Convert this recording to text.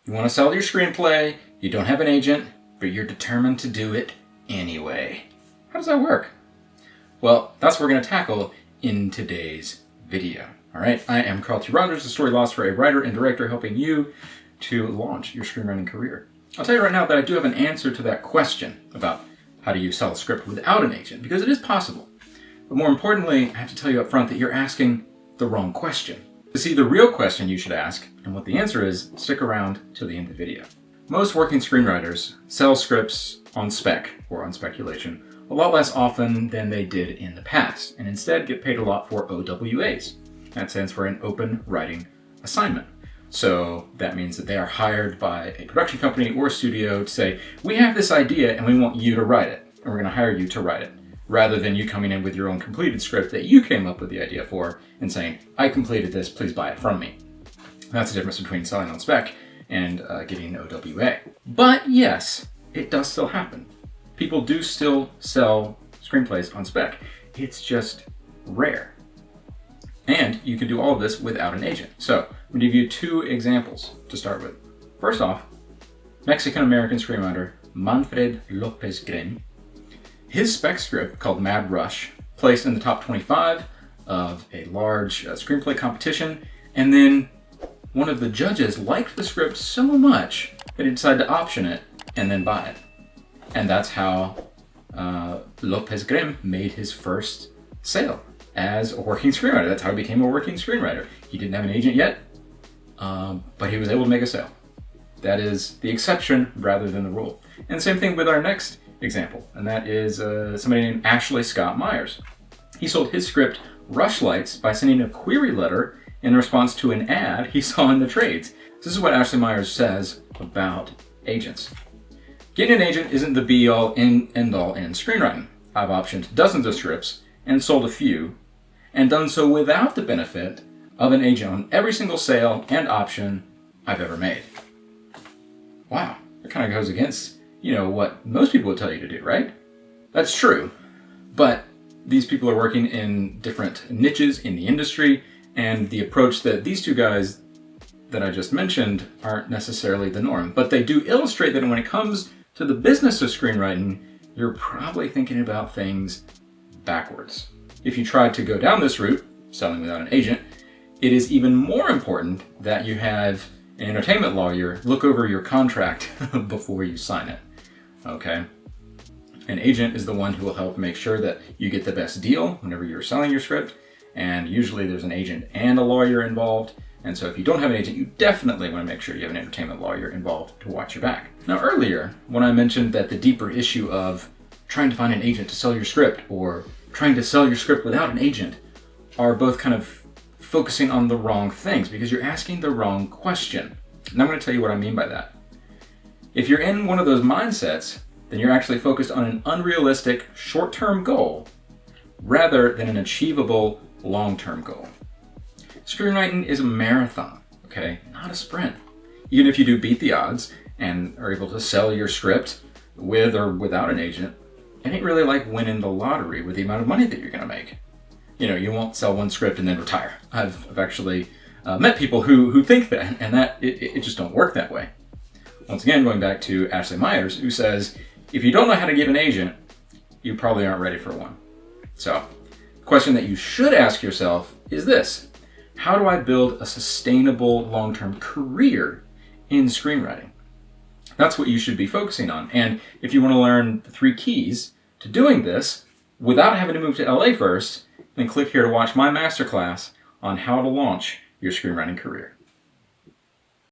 You want to sell your screenplay, you don't have an agent, but you're determined to do it anyway. How does that work? Well, that's what we're going to tackle in today's video. All right, I am Carl T. Rogers, a story philosopher, a writer and director, helping you to launch your screenwriting career. I'll tell you right now that I do have an answer to that question about how do you sell a script without an agent, because it is possible. But more importantly, I have to tell you up front that you're asking the wrong question. To see the real question you should ask and what the answer is, stick around till the end of the video. Most working screenwriters sell scripts on spec or on speculation a lot less often than they did in the past, and instead get paid a lot for OWAs. That stands for an open writing assignment. So that means that they are hired by a production company or studio to say, we have this idea and we want you to write it, and we're going to hire you to write it, rather than you coming in with your own completed script that you came up with the idea for and saying, I completed this, please buy it from me. That's the difference between selling on spec and getting an OWA. But yes, it does still happen. People do still sell screenplays on spec. It's just rare. And you can do all of this without an agent. So I'm going to give you two examples to start with. First off, Mexican-American screenwriter Manfred Lopez Grimm. His spec script, called Mad Rush, placed in the top 25 of a large screenplay competition, and then one of the judges liked the script so much that he decided to option it and then buy it. And that's how Lopez Grimm made his first sale as a working screenwriter. That's how he became a working screenwriter. He didn't have an agent yet, but he was able to make a sale. That is the exception rather than the rule. And same thing with our next example, and that is somebody named Ashley Scott Myers. He sold his script Rushlights by sending a query letter in response to an ad he saw in the trades. This is what Ashley Myers says about agents. Getting an agent isn't the be-all end-all in screenwriting. I've optioned dozens of scripts and sold a few, and done so without the benefit of an agent on every single sale and option I've ever made. Wow, that kind of goes against, what most people would tell you to do, right? That's true, but these people are working in different niches in the industry, and the approach that these two guys that I just mentioned aren't necessarily the norm. But they do illustrate that when it comes to the business of screenwriting, you're probably thinking about things backwards. If you tried to go down this route, selling without an agent, it is even more important that you have an entertainment lawyer look over your contract before you sign it. Okay? An agent is the one who will help make sure that you get the best deal whenever you're selling your script, and usually there's an agent and a lawyer involved. And so if you don't have an agent, you definitely want to make sure you have an entertainment lawyer involved to watch your back. Now earlier, when I mentioned that the deeper issue of trying to find an agent to sell your script or trying to sell your script without an agent are both kind of focusing on the wrong things because you're asking the wrong question. And I'm going to tell you what I mean by that. If you're in one of those mindsets, then you're actually focused on an unrealistic short-term goal rather than an achievable long-term goal. Screenwriting is a marathon, okay? Not a sprint. Even if you do beat the odds and are able to sell your script with or without an agent, it ain't really like winning the lottery with the amount of money that you're gonna make. You won't sell one script and then retire. I've actually met people who think that, and that it just don't work that way. Once again, going back to Ashley Myers, who says, if you don't know how to get an agent, you probably aren't ready for one. So, the question that you should ask yourself is this: how do I build a sustainable long-term career in screenwriting? That's what you should be focusing on. And if you want to learn the 3 keys to doing this without having to move to LA first, then click here to watch my masterclass on how to launch your screenwriting career.